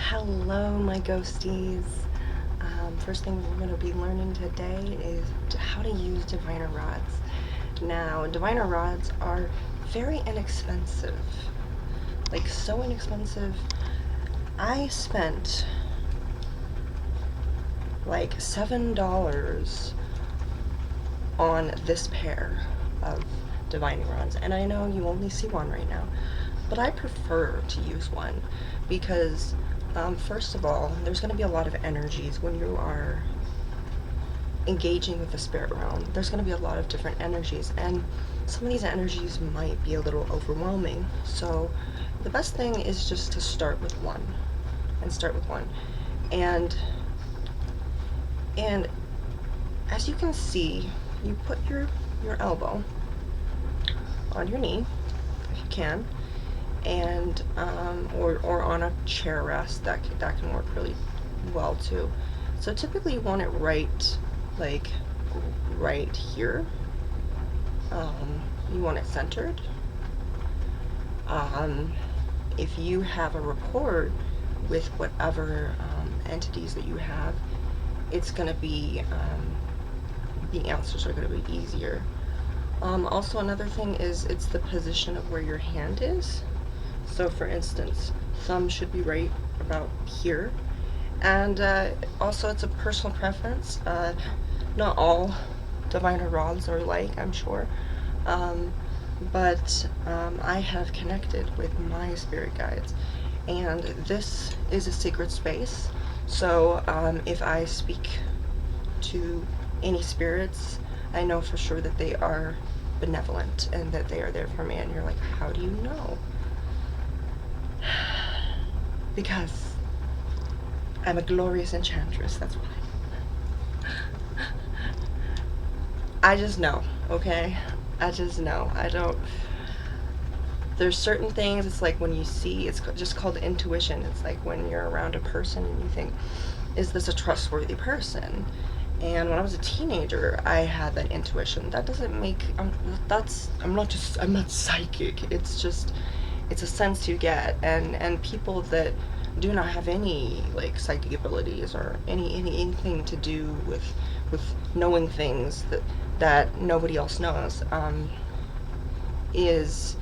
Hello, my ghosties. First thing we're going to be learning today is how to use diviner rods. Now, diviner rods are very inexpensive. Like, so inexpensive. I spent like $7 on this pair of divining rods, and I know you only see one right now, but I prefer to use one because first of all, there's going to be a lot of energies when you are engaging with the spirit realm. There's going to be a lot of different energies, and some of these energies might be a little overwhelming. So the best thing is just to start with one, and and as you can see, you put your elbow on your knee if you can, and or on a chair rest. That can work really well too. So typically you want it like right here. You want it centered. If you have a rapport with whatever entities that you have, it's going to be the answers are going to be easier. Also, another thing is it's the position of where your hand is. So for instance, thumb should be right about here. And also it's a personal preference. Not all diviner rods are like, I'm sure. But I have connected with my spirit guides, and this is a sacred space. So if I speak to any spirits, I know for sure that they are benevolent and that they are there for me. And you're like, how do you know? Because I'm a glorious enchantress, that's why. I just know, okay? I just know. There's certain things, it's like when you see, it's just called intuition. It's like when you're around a person and you think, is this a trustworthy person? And when I was a teenager, I had that intuition. That doesn't make, I'm not psychic. It's a sense you get, and people that do not have any like psychic abilities or anything to do with knowing things that nobody else knows, is,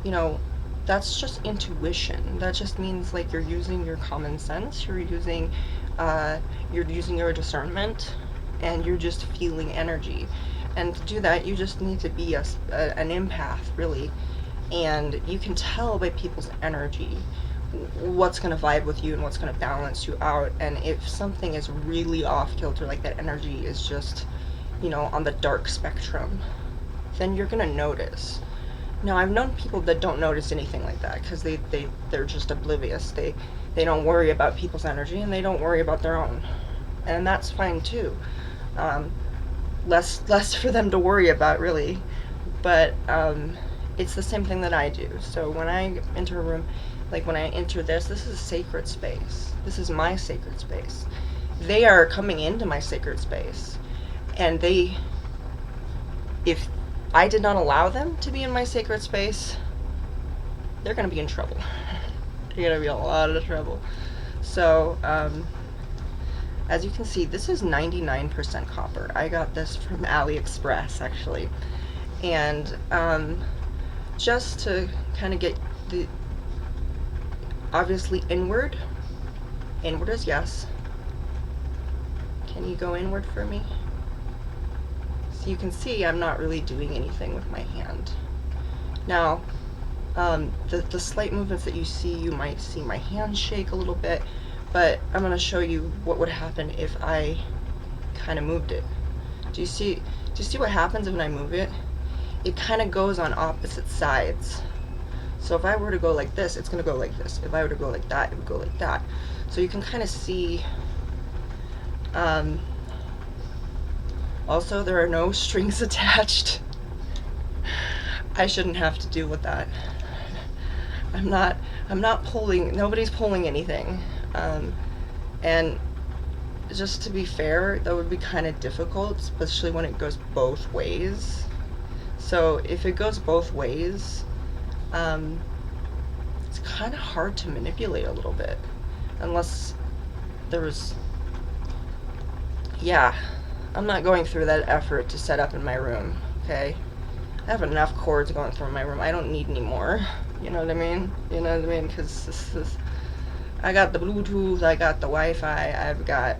you know, that's just intuition. That just means like you're using your common sense, you're using your discernment, and you're just feeling energy. And to do that, you just need to be an empath, really. And you can tell by people's energy what's going to vibe with you and what's going to balance you out. And if something is really off kilter, like that energy is just, on the dark spectrum, then you're going to notice. Now, I've known people that don't notice anything like that because they're just oblivious. They don't worry about people's energy, and they don't worry about their own. And that's fine too. Less for them to worry about, really. But it's the same thing that I do. So when I enter a room, like when I enter this is a sacred space. This is my sacred space. They are coming into my sacred space, and if I did not allow them to be in my sacred space, they're going to be in trouble. They're going to be a lot of trouble. So, as you can see, this is 99% copper. I got this from AliExpress, actually. And just to kind of get the, obviously inward is yes. Can you go inward for me? So you can see I'm not really doing anything with my hand. Now, the slight movements that you see, you might see my hand shake a little bit, but I'm going to show you what would happen if I kind of moved it. Do you see what happens when I move it? It kind of goes on opposite sides. So if I were to go like this, it's going to go like this. If I were to go like that, it would go like that. So you can kind of see. Also, there are no strings attached. I shouldn't have to deal with that. I'm not pulling, nobody's pulling anything. And just to be fair, that would be kind of difficult, especially when it goes both ways. So if it goes both ways, it's kind of hard to manipulate a little bit. unless there was, yeah, I'm not going through that effort to set up in my room, okay? I have enough cords going through my room. I don't need any more. You know what I mean? You know what I mean? Because this is, I got the Bluetooth, I got the Wi-Fi, I got,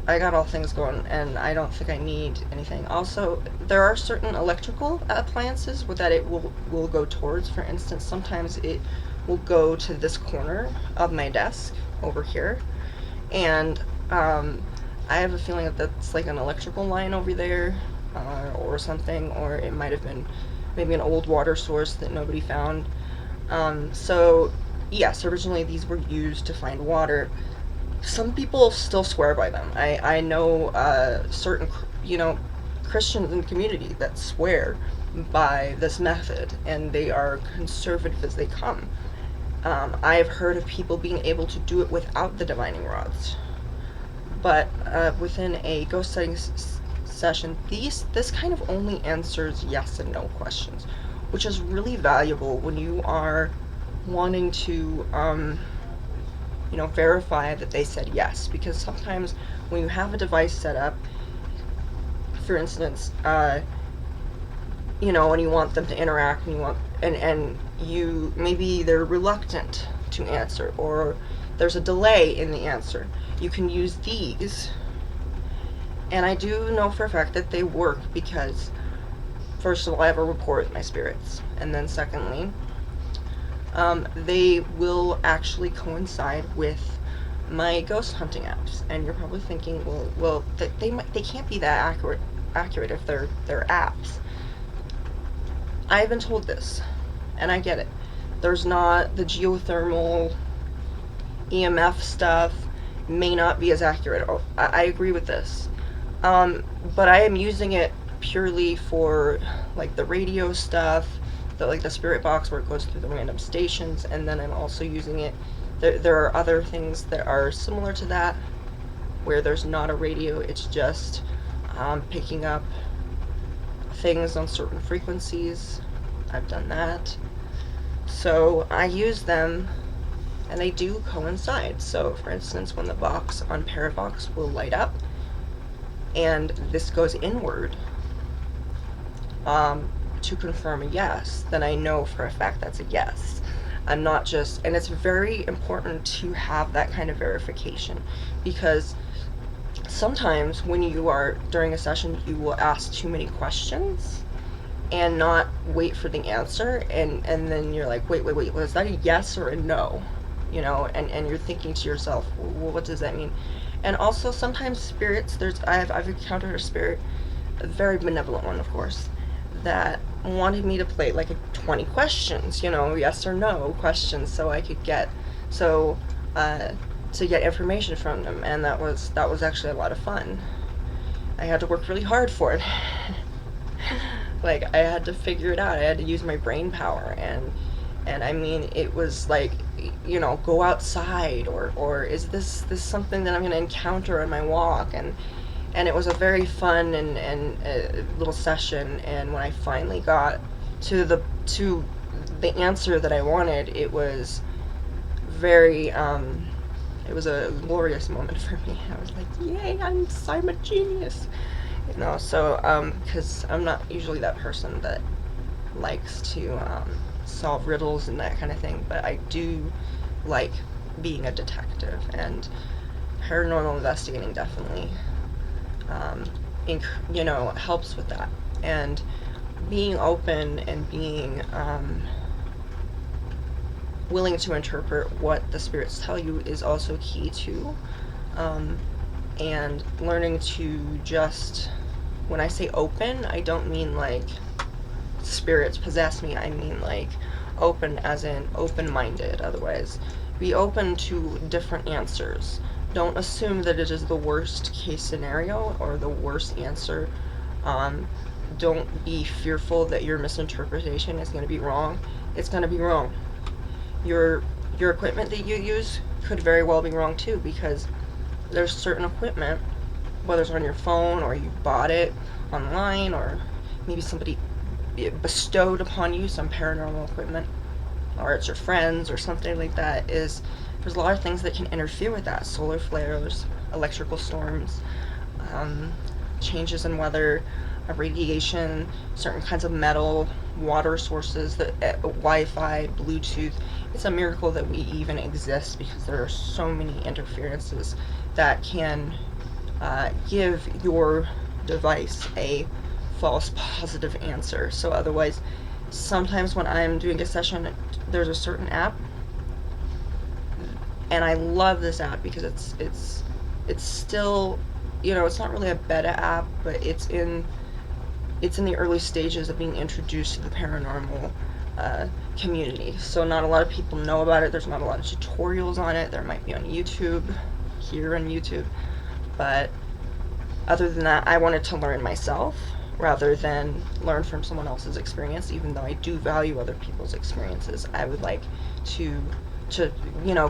I got all things going, and I don't think I need anything. Also, there are certain electrical appliances that it will go towards. For instance, sometimes it will go to this corner of my desk over here, and I have a feeling that that's like an electrical line over there, or something, or it might have been maybe an old water source that nobody found. So, yes, originally these were used to find water. Some people still swear by them. I know certain, Christians in the community that swear by this method, and they are conservative as they come. I have heard of people being able to do it without the divining rods. But within a ghost setting session, this kind of only answers yes and no questions, which is really valuable when you are wanting to verify that they said yes. Because sometimes when you have a device set up, for instance, and you want them to interact, and you maybe they're reluctant to answer, or there's a delay in the answer, you can use these. And I do know for a fact that they work because, first of all, I have a rapport with my spirits, and then secondly, they will actually coincide with my ghost hunting apps. And you're probably thinking, well, they can't be that accurate if they're apps. I've been told this, and I get it. There's not the geothermal EMF stuff may not be as accurate. I agree with this. But I am using it purely for like the radio stuff, the spirit box where it goes through the random stations, and then I'm also using it. There are other things that are similar to that, where there's not a radio, it's just picking up things on certain frequencies. I've done that. So I use them, and they do coincide. So for instance, when the box on Paravox will light up, and this goes inward to confirm a yes, then I know for a fact that's a yes. I'm not just, and it's very important to have that kind of verification, because sometimes when you are during a session, you will ask too many questions and not wait for the answer, and then you're like, wait, was that a yes or a no? And you're thinking to yourself, well, what does that mean? And also sometimes spirits, I've encountered a spirit, a very benevolent one, of course, that wanted me to play like 20 questions, yes or no questions, so I could get to get information from them, and that was actually a lot of fun. I had to work really hard for it. Like, I had to figure it out. I had to use my brain power, and I mean, it was like, go outside, or is this something that I'm going to encounter on my walk, and it was a very fun and little session. And when I finally got to the answer that I wanted, it was very it was a glorious moment for me. I was like, yay, I'm a genius. So because I'm not usually that person that likes to solve riddles and that kind of thing, but I do like being a detective, and paranormal investigating definitely helps with that. And being open and being willing to interpret what the spirits tell you is also key too. And learning to just, when I say open, I don't mean like spirits possess me. I mean like open as in open-minded. Otherwise, be open to different answers. Don't assume that it is the worst case scenario or the worst answer. Don't be fearful that your misinterpretation is going to be wrong. It's going to be wrong. Your equipment that you use could very well be wrong too, because there's certain equipment, whether it's on your phone or you bought it online, or maybe somebody bestowed upon you some paranormal equipment, or it's your friends or something like that, is there's a lot of things that can interfere with that. Solar flares, electrical storms, um, changes in weather, radiation, certain kinds of metal, water sources, Wi-Fi, Bluetooth. It's a miracle that we even exist because there are so many interferences that can give your device a false positive answer. So otherwise, sometimes when I'm doing a session, there's a certain app, and I love this app because it's still, it's not really a beta app, but it's in the early stages of being introduced to the paranormal community. So not a lot of people know about it. There's not a lot of tutorials on it. There might be on YouTube, here on YouTube, but other than that, I wanted to learn myself rather than learn from someone else's experience. Even though I do value other people's experiences, I would like to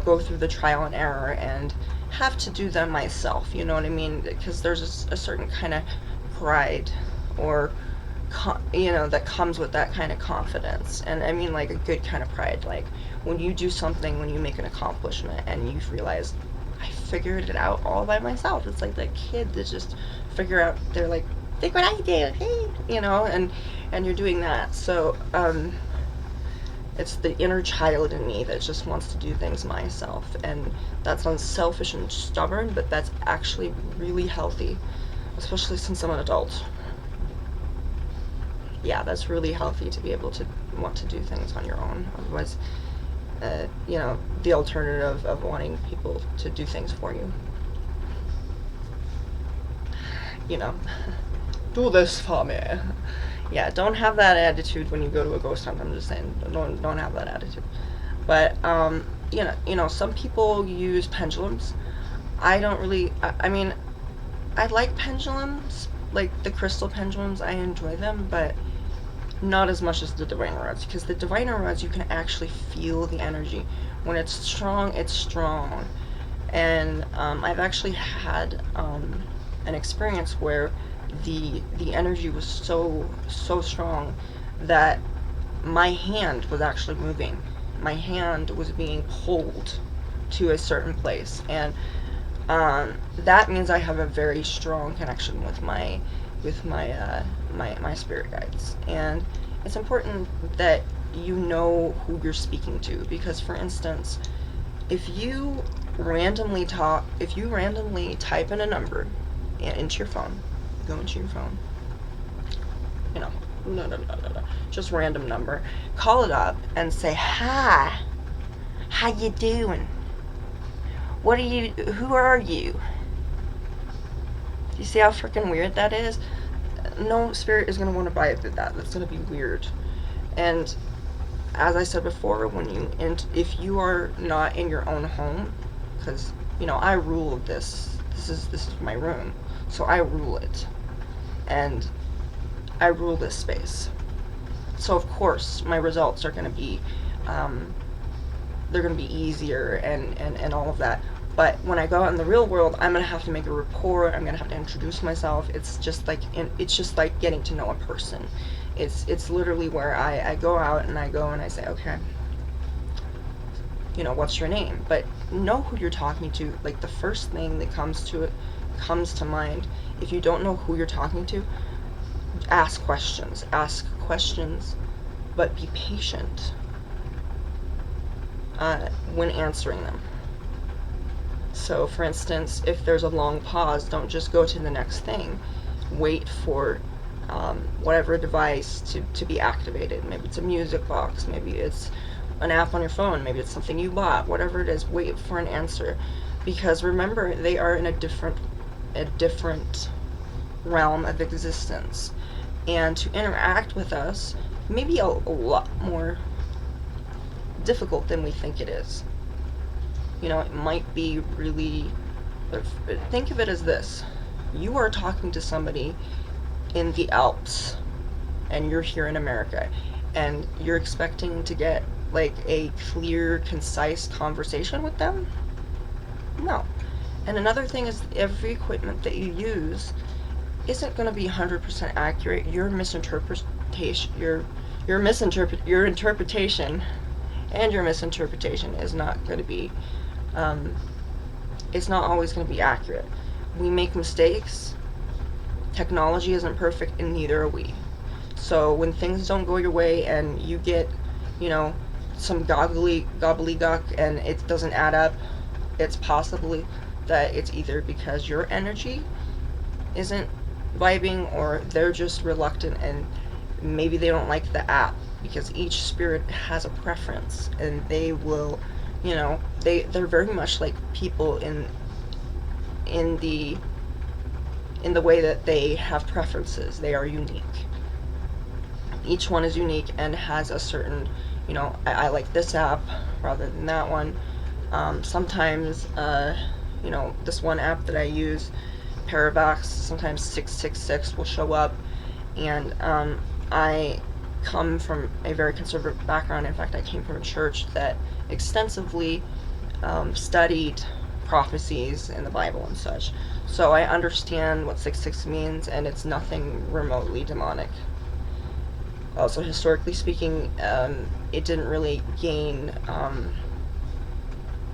go through the trial and error and have to do them myself. You know what I mean? Because there's a certain kind of pride or that comes with that kind of confidence. And I mean, like, a good kind of pride, like when you do something, when you make an accomplishment and you realize, I figured it out all by myself. It's like that kid that just figure out, they're like, think what I do, hey, and you're doing that. So it's the inner child in me that just wants to do things myself, and that sounds selfish and stubborn, but that's actually really healthy, especially since I'm an adult. Yeah, that's really healthy to be able to want to do things on your own. Otherwise, the alternative of wanting people to do things for you. Do this for me. Yeah, don't have that attitude when you go to a ghost hunt. I'm just saying, don't have that attitude. But some people use pendulums. I don't really. I mean, I like pendulums, like the crystal pendulums. I enjoy them, but not as much as the diviner rods, because the diviner rods, you can actually feel the energy. When it's strong, it's strong. And I've actually had an experience where the energy was so strong that my hand was actually moving. My hand was being pulled to a certain place, and that means I have a very strong connection with my spirit guides. And it's important that you know who you're speaking to, because, for instance, if you randomly type in a number into your phone, go into your phone, no, just random number, call it up and say, hi, how you doing? Who are you? Do you see how freaking weird that is? No spirit is going to want to bite at that. That's going to be weird. And as I said before, if you are not in your own home, because I rule this. This is my room, so I rule it, and I rule this space. So of course my results are going to be, they're going to be easier and all of that. But when I go out in the real world, I'm going to have to make a rapport. I'm going to have to introduce myself. It's just like getting to know a person. It's literally where I go out and I say, okay, what's your name? But know who you're talking to. Like, the first thing that comes to mind. If you don't know who you're talking to, ask questions, but be patient when answering them. So, for instance, if there's a long pause, don't just go to the next thing. Wait for whatever device to be activated. Maybe it's a music box, maybe it's an app on your phone, maybe it's something you bought, whatever it is, wait for an answer. Because remember, they are in a different realm of existence. And to interact with us may be a lot more difficult than we think it is. It might be really... Think of it as this. You are talking to somebody in the Alps, and you're here in America, and you're expecting to get, like, a clear, concise conversation with them? No. And another thing is, every equipment that you use isn't going to be 100% accurate. Your interpretation and your misinterpretation is not going to be um, it's not always going to be accurate. We make mistakes. Technology isn't perfect, and neither are we. So when things don't go your way and you get, you know, some gobbledygook and it doesn't add up, it's possibly that it's either because your energy isn't vibing or they're just reluctant and maybe they don't like the app, because each spirit has a preference and they will, they're very much like people in the in the way that they have preferences. They are unique. Each one is unique and has a certain, I like this app rather than that one. Sometimes, this one app that I use, Paravax, sometimes 666 will show up, and I come from a very conservative background. In fact, I came from a church that extensively studied prophecies in the Bible and such. So I understand what 666 means, and it's nothing remotely demonic. Also, historically speaking, it didn't really gain,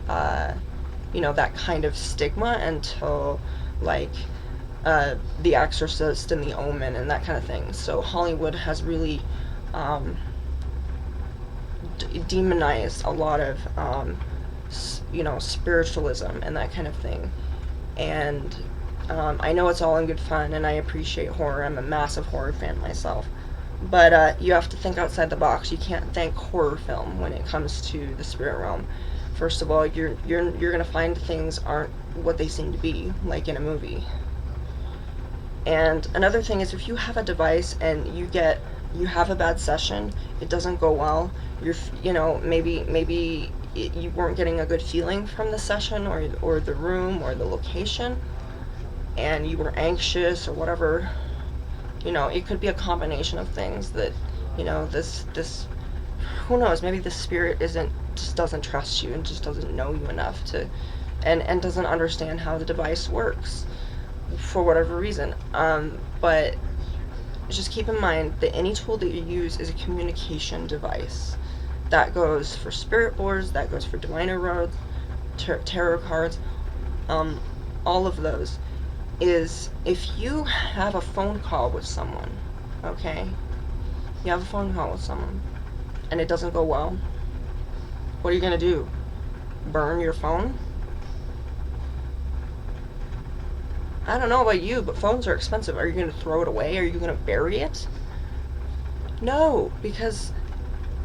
that kind of stigma until, like, The Exorcist and The Omen and that kind of thing. So Hollywood has really demonized a lot of, spiritualism and that kind of thing. And I know it's all in good fun, and I appreciate horror. I'm a massive horror fan myself. But you have to think outside the box. You can't think horror film when it comes to the spirit realm. First of all, you're gonna find things aren't what they seem to be, like in a movie. And another thing is, if you have a device and you have a bad session, it doesn't go well. Maybe you weren't getting a good feeling from the session or the room or the location, and you were anxious or whatever. It could be a combination of things that, this, who knows, maybe the spirit just doesn't trust you and just doesn't know you enough to, and doesn't understand how the device works for whatever reason. But just keep in mind that any tool that you use is a communication device. That goes for spirit boards, that goes for diviner roads, tarot cards, all of those. Is if you have a phone call with someone, okay? You have a phone call with someone and it doesn't go well, what are you going to do? Burn your phone? I don't know about you, but phones are expensive. Are you going to throw it away? Are you going to bury it? No, because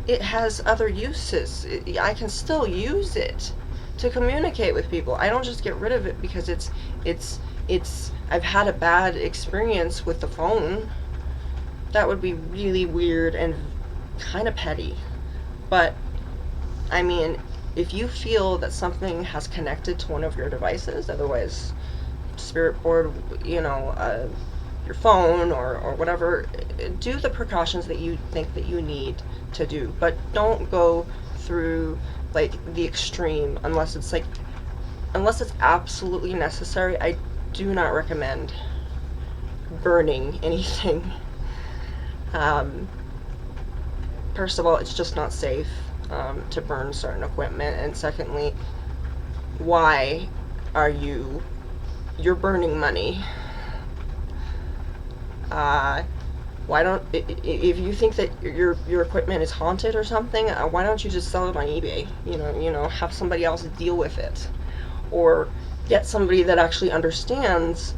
it has other uses. I can still use it to communicate with people. I don't just get rid of it because it's I've had a bad experience with the phone. That would be really weird and kind of petty. But I mean, if you feel that something has connected to one of your devices, otherwise spirit board, your phone or whatever, do the precautions that you think that you need to do, but don't go through like the extreme unless it's absolutely necessary. I do not recommend burning anything. First of all, it's just not safe to burn certain equipment, and secondly, why are you're burning money? Why don't, if you think that your equipment is haunted or something, why don't you just sell it on eBay? Have somebody else deal with it, or get somebody that actually understands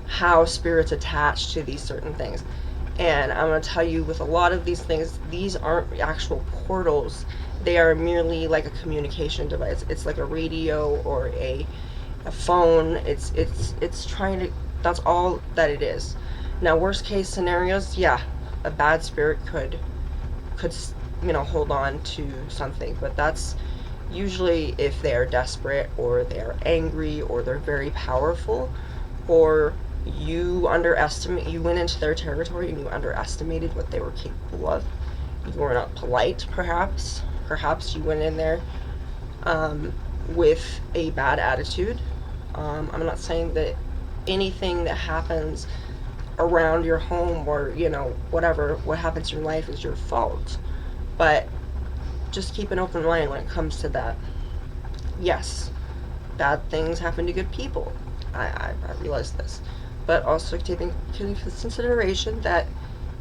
how spirits attach to these certain things. And I'm going to tell you, with a lot of these things, these aren't actual portals. They are merely like a communication device. It's like a radio or a phone. It's trying to, that's all that it is. Now, worst case scenarios, yeah, a bad spirit could hold on to something, but that's usually if they are desperate or they are angry or they're very powerful, or you went into their territory and you underestimated what they were capable of. You were not polite, perhaps you went in there with a bad attitude. I'm not saying that anything that happens around your home or what happens in your life is your fault, but just keep an open mind when it comes to that. Yes, bad things happen to good people. I realize this. But also taking into consideration that,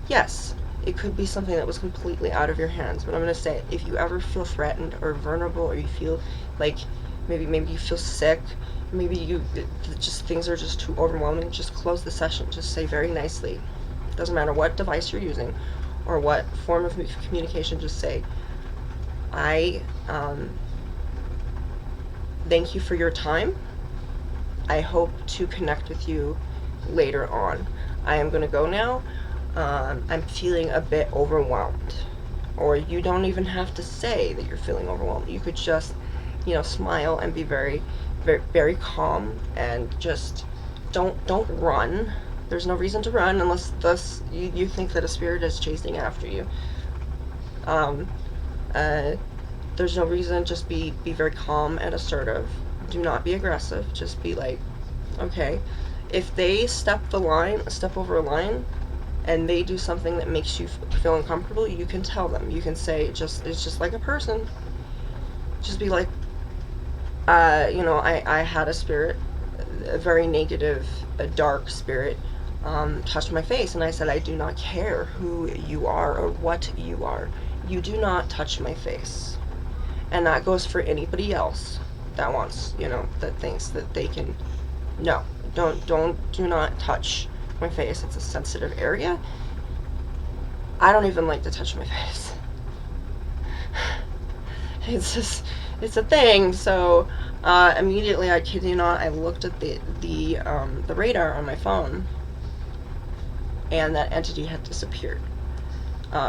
yes, it could be something that was completely out of your hands. But I'm going to say, if you ever feel threatened or vulnerable, or you feel like maybe you feel sick, maybe you just things are just too overwhelming, just close the session. Just say very nicely. Doesn't matter what device you're using or what form of communication, just say, I thank you for your time. I hope to connect with you later on. I am going to go now. I'm feeling a bit overwhelmed. Or you don't even have to say that you're feeling overwhelmed. You could just, smile and be very, very, very calm, and just don't run. There's no reason to run unless you think that a spirit is chasing after you. There's no reason. Just be very calm and assertive. Do not be aggressive. Just be like, okay. If they step over a line, and they do something that makes you feel uncomfortable, you can tell them. You can say, it's just like a person. Just be like, I had a spirit, a very negative, a dark spirit, touched my face, and I said, I do not care who you are or what you are. You do not touch my face. And that goes for anybody else that wants, that thinks that they can. No, do not touch my face. It's a sensitive area. I don't even like to touch my face. It's a thing. So immediately, I kid you not, I looked at the radar on my phone, and that entity had disappeared.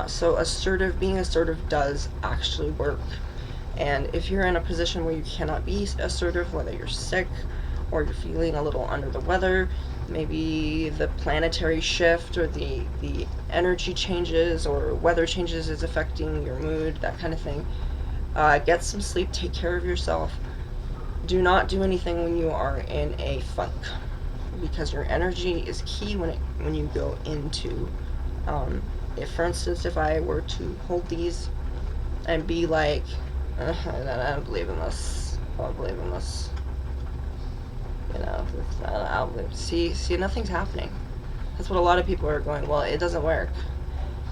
So being assertive does actually work. And if you're in a position where you cannot be assertive, whether you're sick or you're feeling a little under the weather, maybe the planetary shift or the energy changes or weather changes is affecting your mood, that kind of thing, get some sleep, take care of yourself. Do not do anything when you are in a funk, because your energy is key when you go into, if for instance, if I were to hold these and be like, I don't believe in this, I don't believe in this, I don't believe. See, nothing's happening. That's what a lot of people are going, well, it doesn't work.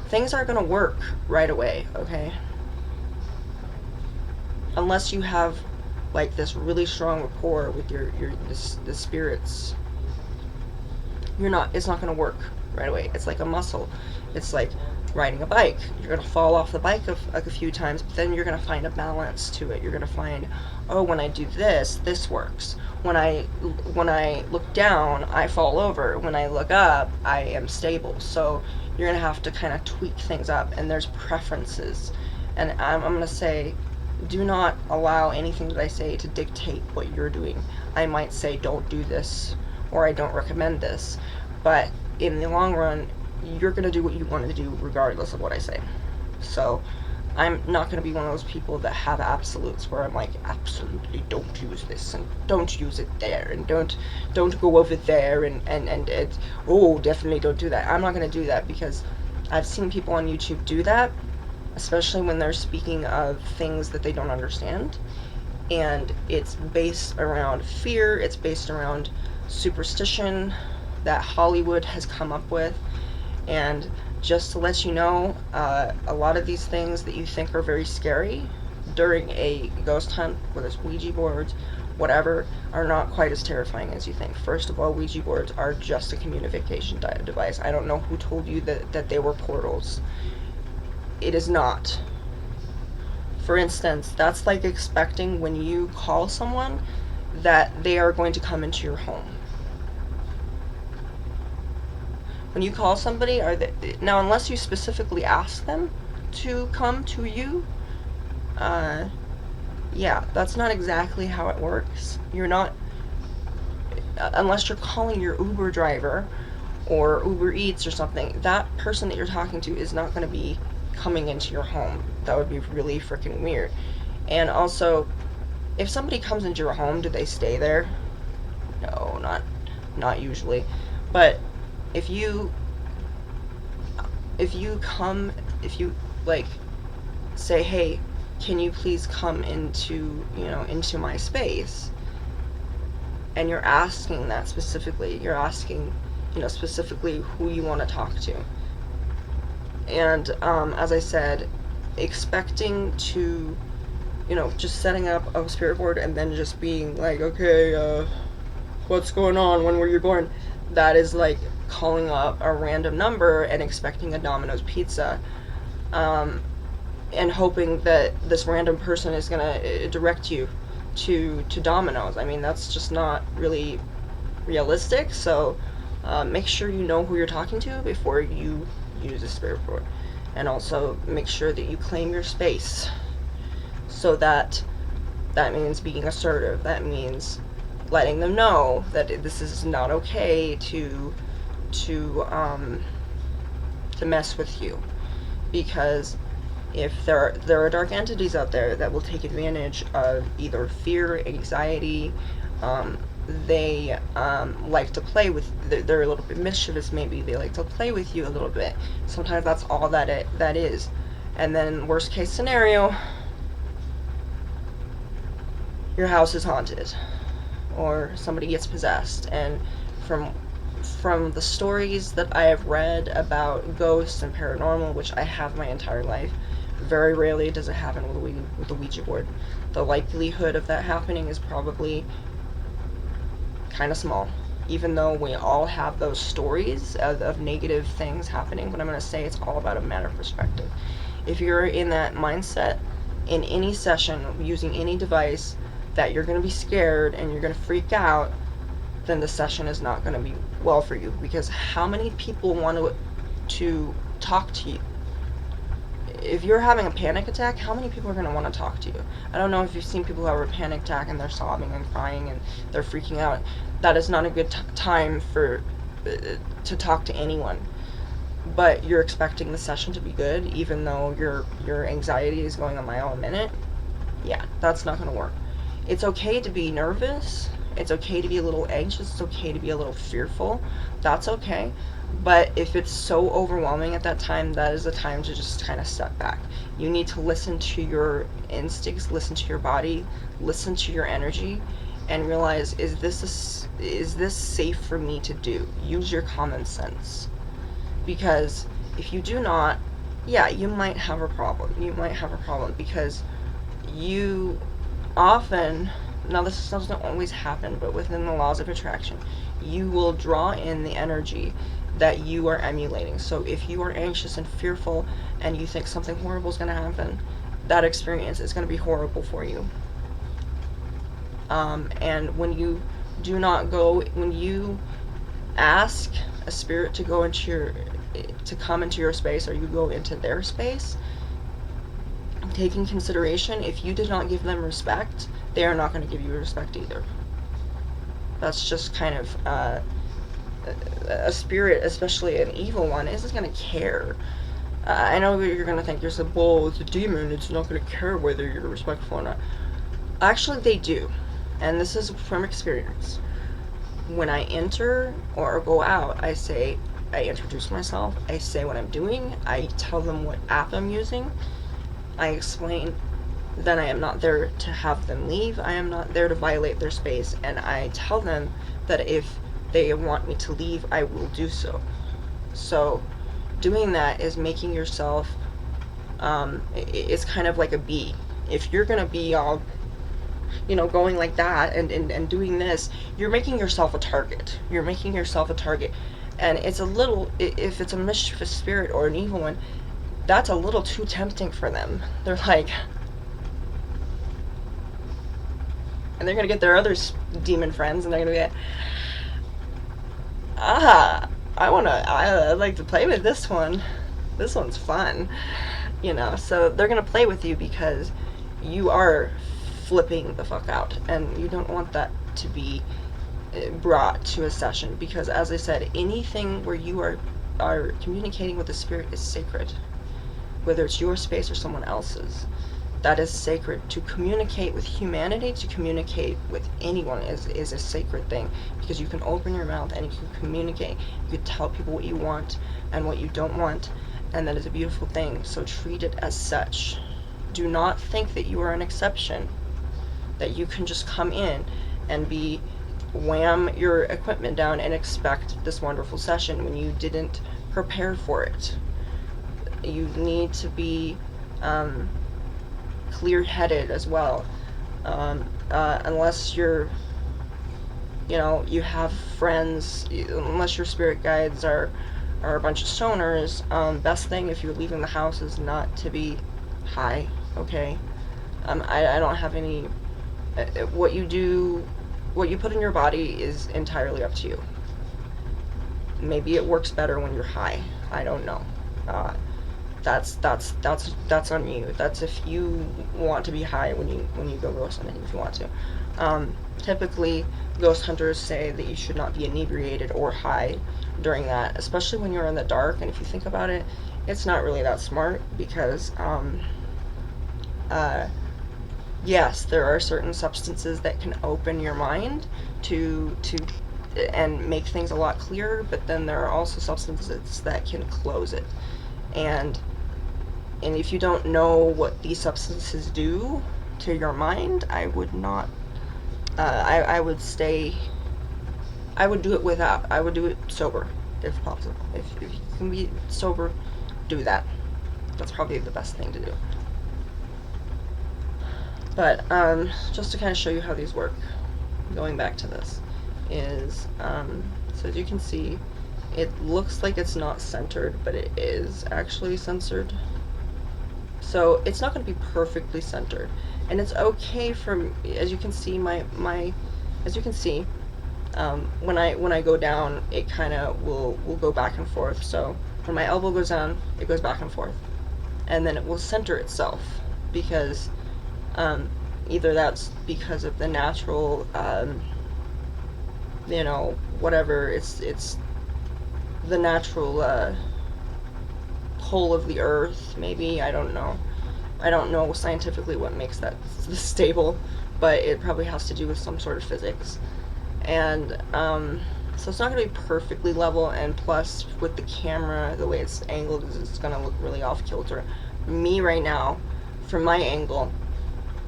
Things aren't going to work right away, okay? Unless you have, like, this really strong rapport with the spirits. It's not going to work right away. It's like a muscle. It's like riding a bike. You're going to fall off the bike a few times, but then you're going to find a balance to it. You're going to find, oh, when I do this works. When I look down, I fall over. When I look up, I am stable. So you're going to have to kind of tweak things up, and there's preferences. And I'm going to say, do not allow anything that I say to dictate what you're doing. I might say, don't do this, or I don't recommend this, but in the long run, you're going to do what you want to do regardless of what I say. So I'm not going to be one of those people that have absolutes where I'm like, absolutely don't use this, and don't use it there, and don't go over there, and oh, definitely don't do that. I'm not going to do that, because I've seen people on YouTube do that, especially when they're speaking of things that they don't understand, and it's based around fear, it's based around superstition that Hollywood has come up with. And just to let you know, a lot of these things that you think are very scary during a ghost hunt, whether it's Ouija boards, whatever, are not quite as terrifying as you think. First of all, Ouija boards are just a communication device. I don't know who told you that they were portals. It is not. For instance, that's like expecting when you call someone that they are going to come into your home. When you call somebody, now unless you specifically ask them to come to you, yeah, that's not exactly how it works. You're not, unless you're calling your Uber driver or Uber Eats or something, that person that you're talking to is not going to be coming into your home. That would be really freaking weird. And also, if somebody comes into your home, do they stay there? No, not usually. But if you like say, hey, can you please come into my space, and you're asking that specifically. You're asking, specifically who you want to talk to. And as I said, expecting to, just setting up a spirit board and then just being like, okay, what's going on? When were you born? That is like calling up a random number and expecting a Domino's pizza, and hoping that this random person is gonna direct you to Domino's. I mean, that's just not really realistic. So make sure you know who you're talking to before you use a spirit board, and also make sure that you claim your space. So that means being assertive. That means letting them know that this is not okay to mess with you, because if there are dark entities out there that will take advantage of either fear, anxiety, they like to play with, they're a little bit mischievous, maybe they like to play with you a little bit. Sometimes that's all that is. And then worst case scenario, your house is haunted or somebody gets possessed. And from the stories that I have read about ghosts and paranormal, which I have my entire life, very rarely does it happen with the Ouija board. The likelihood of that happening is probably kind of small, even though we all have those stories of negative things happening. But I'm going to say it's all about a matter of perspective. If you're in that mindset in any session using any device that you're going to be scared and you're going to freak out, then the session is not going to be well for you. Because how many people want to talk to you? If you're having a panic attack, how many people are going to want to talk to you? I don't know if you've seen people who have a panic attack and they're sobbing and crying and they're freaking out. That is not a good time to talk to anyone. But you're expecting the session to be good, even though your anxiety is going a mile a minute. Yeah, that's not going to work. It's okay to be nervous. It's okay to be a little anxious. It's okay to be a little fearful. That's okay. But if it's so overwhelming at that time, that is the time to just kind of step back. You need to listen to your instincts, listen to your body, listen to your energy, and realize, is this safe for me to do? Use your common sense. Because if you do not, yeah, you might have a problem. You might have a problem because you often, now this doesn't always happen, but within the laws of attraction, you will draw in the energy that you are emulating. So if you are anxious and fearful and you think something horrible is going to happen, that experience is going to be horrible for you. And when you when you ask a spirit to come into your space, or you go into their space, taking consideration, if you did not give them respect, they are not going to give you respect either. That's just kind of a spirit, especially an evil one, isn't going to care. I know you're going to think, you're so, well, it's a demon, it's not going to care whether you're respectful or not. Actually, they do. And this is from experience. When I enter or go out, I introduce myself, I say what I'm doing, I tell them what app I'm using, I explain that I am not there to have them leave, I am not there to violate their space, and I tell them that if they want me to leave, I will do so. So doing that is making yourself, it's kind of like a bee. If you're going to be all, going like that and doing this, you're making yourself a target. You're making yourself a target. And it's a little, if it's a mischievous spirit or an evil one, that's a little too tempting for them. They're like, and they're going to get their other demon friends, and they're going to be like, I'd like to play with this one. This one's fun. So they're going to play with you because you are flipping the fuck out, and you don't want that to be brought to a session, because as I said, anything where you are communicating with the spirit is sacred, whether it's your space or someone else's. That is sacred. To communicate with humanity, to communicate with anyone is a sacred thing, because you can open your mouth and you can communicate. You can tell people what you want and what you don't want, and that is a beautiful thing. So treat it as such. Do not think that you are an exception, that you can just come in and be wham your equipment down and expect this wonderful session when you didn't prepare for it. You need to be clear-headed as well. Unless you're, you have friends, unless your spirit guides are a bunch of stoners, best thing if you're leaving the house is not to be high, okay? I don't have any, what you put in your body is entirely up to you. Maybe it works better when you're high. I don't know. That's on you. That's if you want to be high when you go ghost hunting, if you want to. Typically, ghost hunters say that you should not be inebriated or high during that, especially when you're in the dark. And if you think about it, it's not really that smart because, yes, there are certain substances that can open your mind to and make things a lot clearer, but then there are also substances that can close it. And if you don't know what these substances do to your mind, I would not, I would do it without, I would do it sober, if possible. If you can be sober, do that. That's probably the best thing to do. But, just to kind of show you how these work, going back to this, is, so as you can see, it looks like it's not centered, but it is actually centered. So it's not going to be perfectly centered, and it's okay for, as you can see, as you can see, when I go down, it kind of will go back and forth. So when my elbow goes down, it goes back and forth, and then it will center itself because either that's because of the natural, whatever, it's the natural pull of the earth, maybe. I don't know scientifically what makes that stable, but it probably has to do with some sort of physics. And so it's not going to be perfectly level, and plus with the camera, the way it's angled, it's going to look really off kilter. Me right now, from my angle,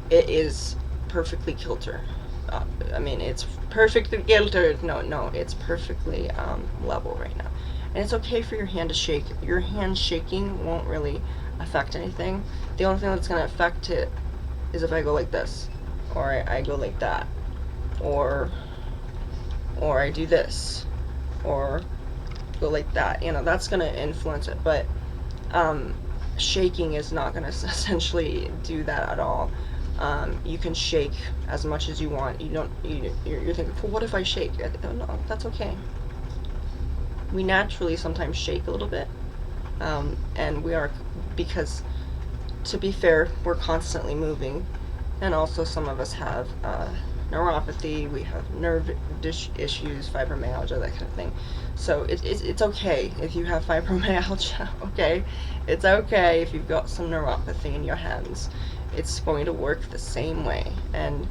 it is perfectly kilter. It's perfectly kiltered. No, it's perfectly level right now. And it's okay for your hand to shake. Your hand shaking won't really affect anything. The only thing that's going to affect it is if I go like this, or I go like that, or I do this, or go like that. That's going to influence it. But shaking is not going to essentially do that at all. You can shake as much as you want. You're thinking, well, what if I shake? No, that's okay. We naturally sometimes shake a little bit, and we are, because, to be fair, we're constantly moving, and also some of us have neuropathy, we have nerve issues, fibromyalgia, that kind of thing. So it's okay if you have fibromyalgia, okay? It's okay if you've got some neuropathy in your hands. It's going to work the same way. And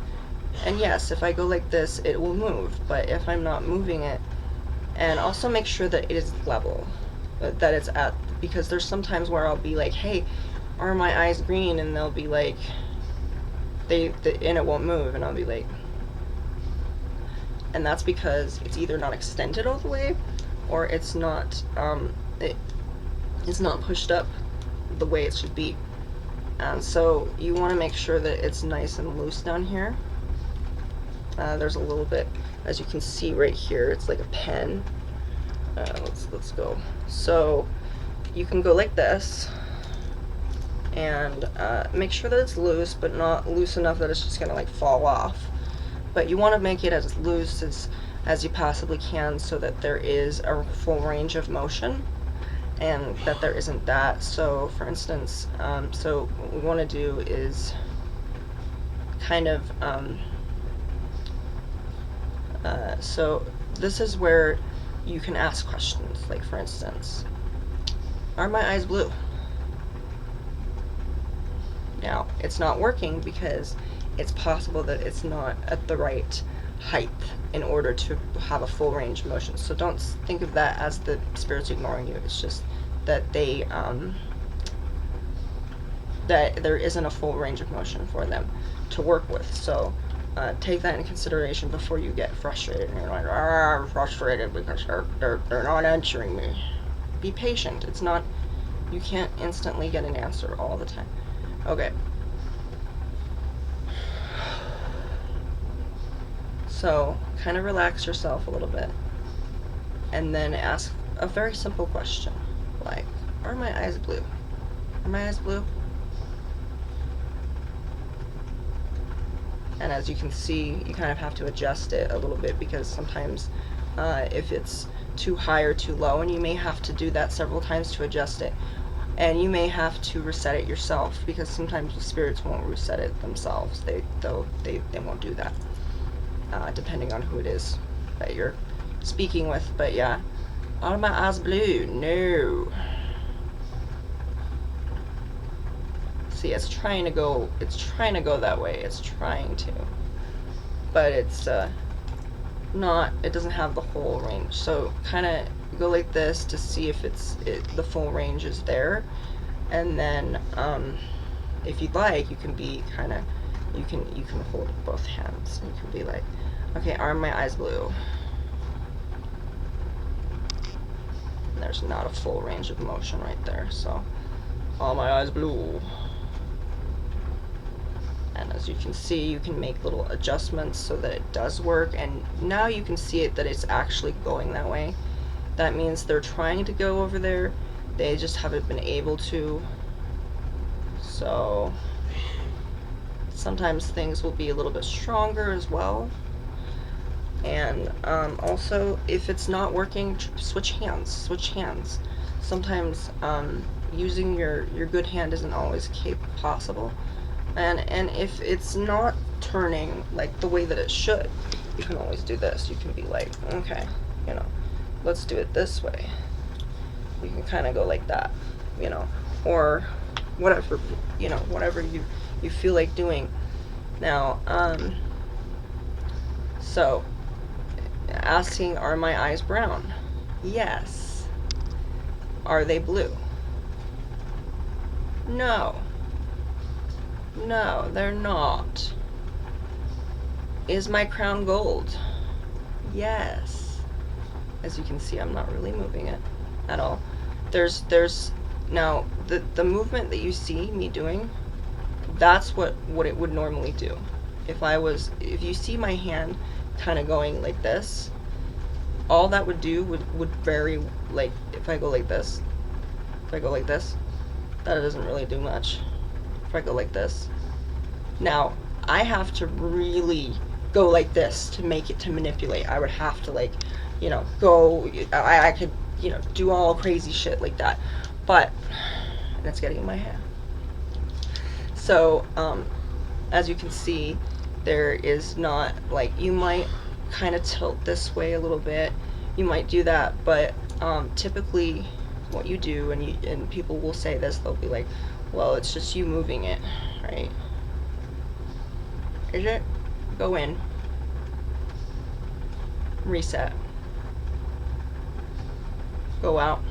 yes, if I go like this, it will move, but if I'm not moving it, and also make sure that it is level, that it's at, because there's sometimes where I'll be like, hey, are my eyes green? And they'll be like, and it won't move, and I'll be like, and that's because it's either not extended all the way, or it's not, it's not pushed up the way it should be. And so you want to make sure that it's nice and loose down here. There's a little bit, as you can see right here, it's like a pen. Let's go. So you can go like this, and make sure that it's loose, but not loose enough that it's just gonna like fall off. But you want to make it as loose as you possibly can, so that there is a full range of motion, and that there isn't that. So for instance, so what we want to do is kind of so this is where you can ask questions, like for instance, are my eyes blue? Now, it's not working because it's possible that it's not at the right height in order to have a full range of motion. So don't think of that as the spirits ignoring you. It's just that they that there isn't a full range of motion for them to work with. So take that into consideration before you get frustrated and you're like, I'm frustrated because they're not answering me. Be patient. It's not, you can't instantly get an answer all the time. Okay. So, kind of relax yourself a little bit. And then ask a very simple question. Like, are my eyes blue? Are my eyes blue? And as you can see, you kind of have to adjust it a little bit because sometimes if it's too high or too low, and you may have to do that several times to adjust it. And you may have to reset it yourself because sometimes the spirits won't reset it themselves. They won't do that, depending on who it is that you're speaking with. But yeah, are my eyes blue? No. See, it's trying to go that way. It's trying to, but it's not. It doesn't have the whole range. So kind of go like this to see if the full range is there, and then if you'd like, you can be kind of, you can hold both hands and you can be like, okay, are my eyes blue? And there's not a full range of motion right there, so are my eyes blue? And as you can see, you can make little adjustments so that it does work, and now you can see it that it's actually going that way. That means they're trying to go over there, they just haven't been able to. So sometimes things will be a little bit stronger as well. And also, if it's not working, switch hands. Sometimes using your good hand isn't always possible. And if it's not turning like the way that it should, you can always do this. You can be like, okay, let's do it this way. You can kind of go like that, or whatever, whatever you feel like doing. Now, so asking, are my eyes brown? Yes. Are they blue? No. No, they're not. Is my crown gold? Yes. As you can see, I'm not really moving it at all. There's now the movement that you see me doing, that's what it would normally do. If you see my hand kind of going like this, all that would do would vary. Like if I go like this, that doesn't really do much. If I go like this, now I have to really go like this to make it to manipulate. I would have to go. I could do all crazy shit like that, but it's getting in my hair. So as you can see, there is not you might kind of tilt this way a little bit. You might do that, but typically what you do, and people will say this, they'll be like, well, it's just you moving it, right? Is it? Go in. Reset. Go out.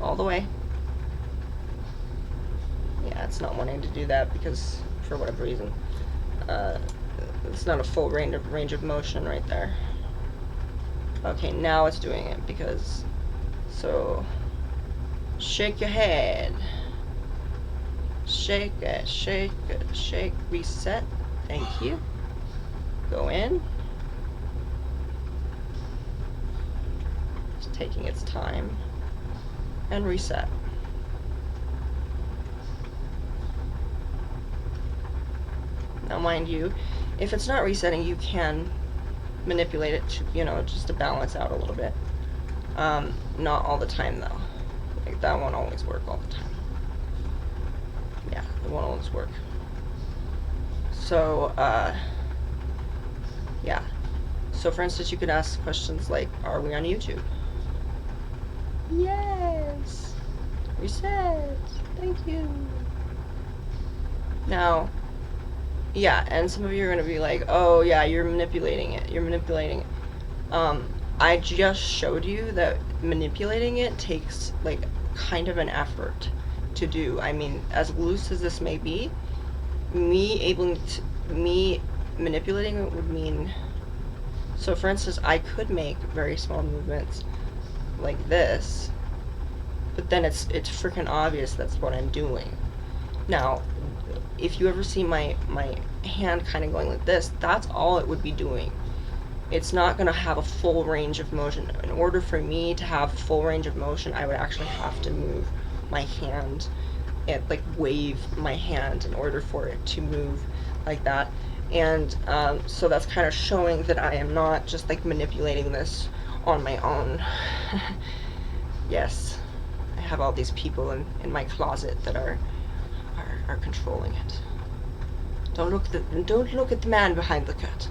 All the way. Yeah, it's not wanting to do that because, for whatever reason, it's not a full range of motion right there. Okay, now it's doing it because, so, shake your head. Shake it, shake it, shake, reset. Thank you. Go in. It's taking its time. And reset. Now mind you, if it's not resetting, you can manipulate it to, just to balance out a little bit. Not all the time though. Like that won't always work all the time. Yeah, it won't always work. So, yeah. So for instance, you could ask questions like, are we on YouTube? Yes. Reset. Thank you. Now, yeah, and some of you are going to be like, oh yeah, you're manipulating it. I just showed you that manipulating it takes kind of an effort to do. I mean, as loose as this may be, me manipulating it would mean, so for instance, I could make very small movements like this, but then it's freaking obvious that's what I'm doing. Now, if you ever see my hand kind of going like this, that's all it would be doing. It's not going to have a full range of motion. In order for me to have full range of motion, I would actually have to move my hand and like wave my hand in order for it to move like that. And so that's kind of showing that I am not just like manipulating this on my own. Yes, I have all these people in my closet that are controlling it. Don't look at the man behind the curtain.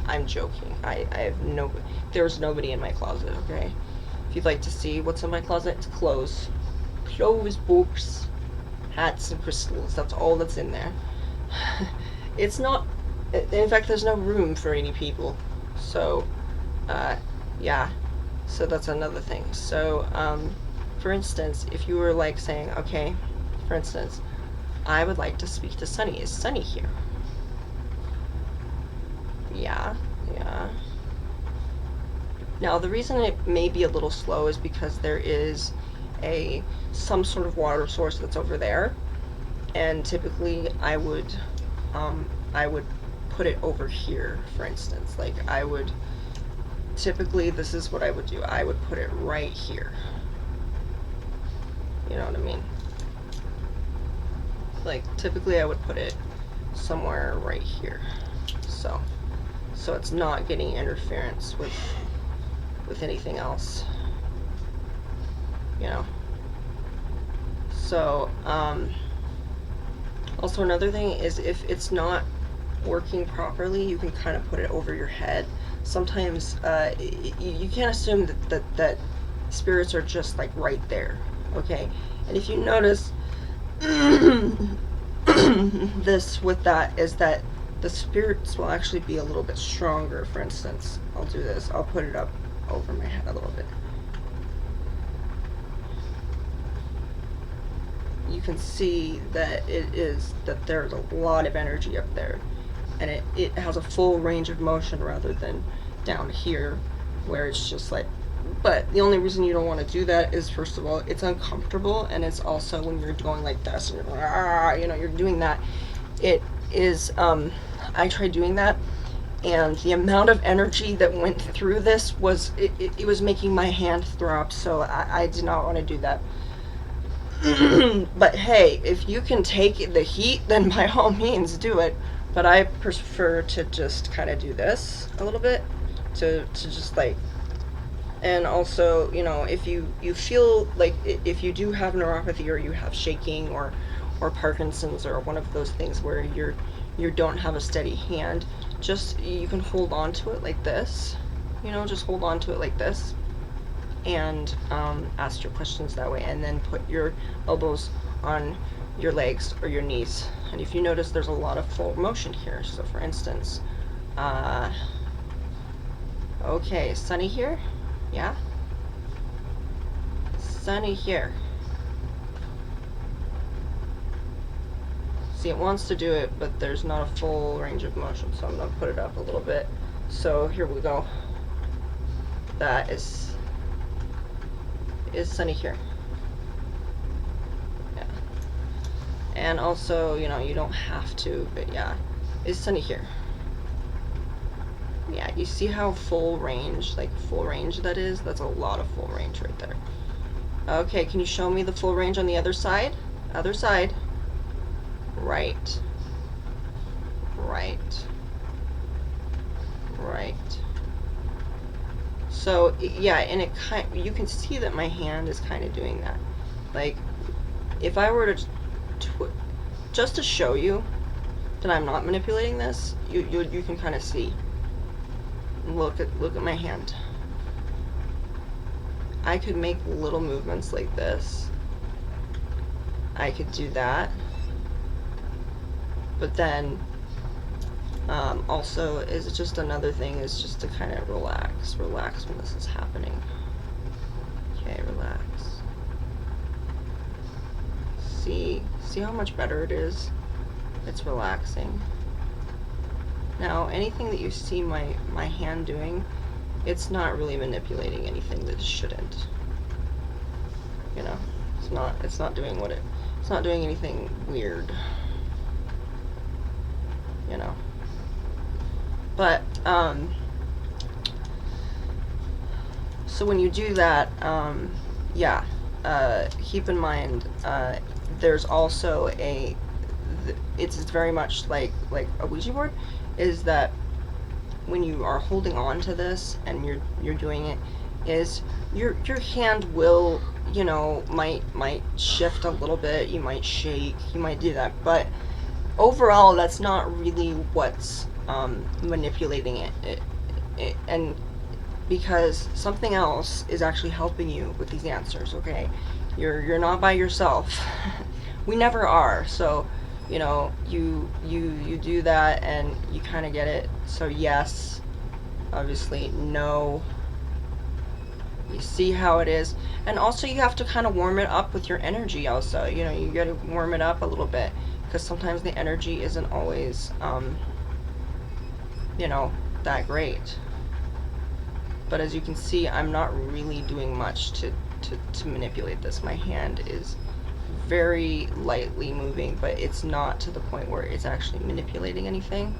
I'm joking. I have there's nobody in my closet, okay? If you'd like to see what's in my closet, it's clothes. Clothes, books, hats, and crystals. That's all that's in there. It's not, in fact, there's no room for any people. So, yeah. So that's another thing. So, for instance, if you were like saying, okay, for instance, I would like to speak to Sunny. Is Sunny here? Yeah. Now, the reason it may be a little slow is because there is some sort of water source that's over there, and typically I would put it over here, for instance. Like typically this is what I would do. I would put it right here. You know what I mean? Like typically I would put it somewhere right here. So it's not getting interference with anything else. You know. So, also another thing is if it's not working properly, you can kind of put it over your head. Sometimes you can't assume that spirits are just like right there, okay? And if you notice this with that is that the spirits will actually be a little bit stronger. For instance, I'll do this. I'll put it up over my head a little bit. You can see that there's a lot of energy up there, and it has a full range of motion rather than down here where it's just like, but the only reason you don't want to do that is, first of all, it's uncomfortable, and it's also when you're going like this and you're doing that, it is I tried doing that, and the amount of energy that went through this was it was making my hand throw up, so I did not want to do that. But hey, if you can take the heat, then by all means do it. But I prefer to just kind of do this a little bit, to just like, and also, if you feel like if you do have neuropathy or you have shaking or Parkinson's or one of those things where you don't have a steady hand, you can hold on to it like this, just hold on to it like this, and ask your questions that way, and then put your elbows on your legs or your knees. And if you notice, there's a lot of full motion here. So for instance, okay, Sunny here, yeah, Sunny here. See, it wants to do it, but there's not a full range of motion, so I'm gonna put it up a little bit. So here we go. That is Sunny here. Yeah. And also, you don't have to, but yeah, is Sunny here. Yeah, you see how full range that is? That's a lot of full range right there. Okay, can you show me the full range on the other side? Other side. Right. So yeah, and you can see that my hand is kind of doing that. Like, if I were to just to show you that I'm not manipulating this, you can kind of see. Look at my hand. I could make little movements like this. I could do that. But then, also, is just another thing is just to kind of relax when this is happening. Okay, relax. See how much better it is? It's relaxing. Now, anything that you see my hand doing, it's not really manipulating anything that it shouldn't. You know, it's not doing it's not doing anything weird. You know. But, so when you do that, yeah, keep in mind, there's also it's very much like a Ouija board, is that when you are holding on to this and you're doing it, is your hand will, you know, might shift a little bit, you might shake, you might do that, but overall that's not really what's manipulating it, and because something else is actually helping you with these answers. Okay, you're not by yourself. We never are. So, you know, you do that and you kind of get it. So yes, obviously no. You see how it is, and also you have to kind of warm it up with your energy. Also, you know, you got to warm it up a little bit, because sometimes the energy isn't always, you know, that great. But as you can see, I'm not really doing much to manipulate this. My hand is very lightly moving, but it's not to the point where it's actually manipulating anything.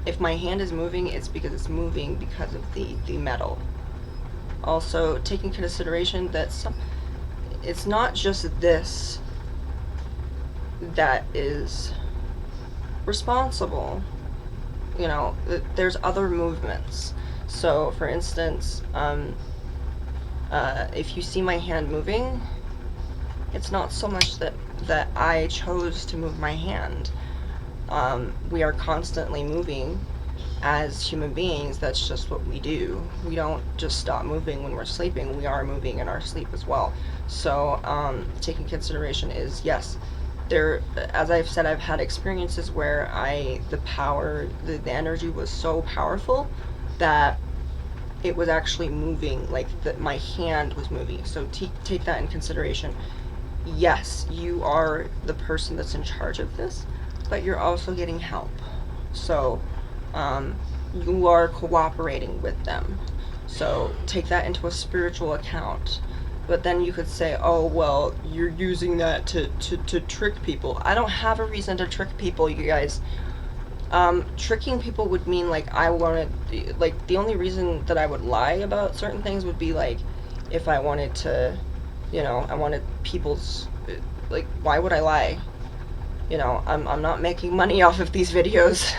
If my hand is moving, it's because it's moving because of the metal. Also, take into consideration that it's not just this that is responsible. You know, there's other movements. So, for instance, if you see my hand moving, it's not so much that I chose to move my hand. We are constantly moving as human beings. That's just what we do. We don't just stop moving when we're sleeping. We are moving in our sleep as well. So, taking consideration is, yes, there, as I've said, I've had experiences where the energy was so powerful that it was actually moving, like my hand was moving. So take that in consideration. Yes, you are the person that's in charge of this, but you're also getting help. So, you are cooperating with them. So take that into a spiritual account. But then you could say, oh, well, you're using that to trick people. I don't have a reason to trick people, you guys. Tricking people would mean, like, like, the only reason that I would lie about certain things would be, like, if I wanted to, you know, I wanted people's, like, why would I lie? You know, I'm not making money off of these videos.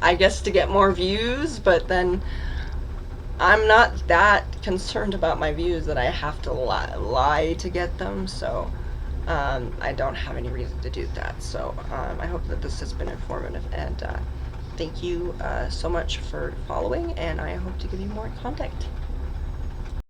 I guess to get more views, but then I'm not that concerned about my views that I have to lie to get them, so I don't have any reason to do that. So I hope that this has been informative, and thank you so much for following, and I hope to give you more contact.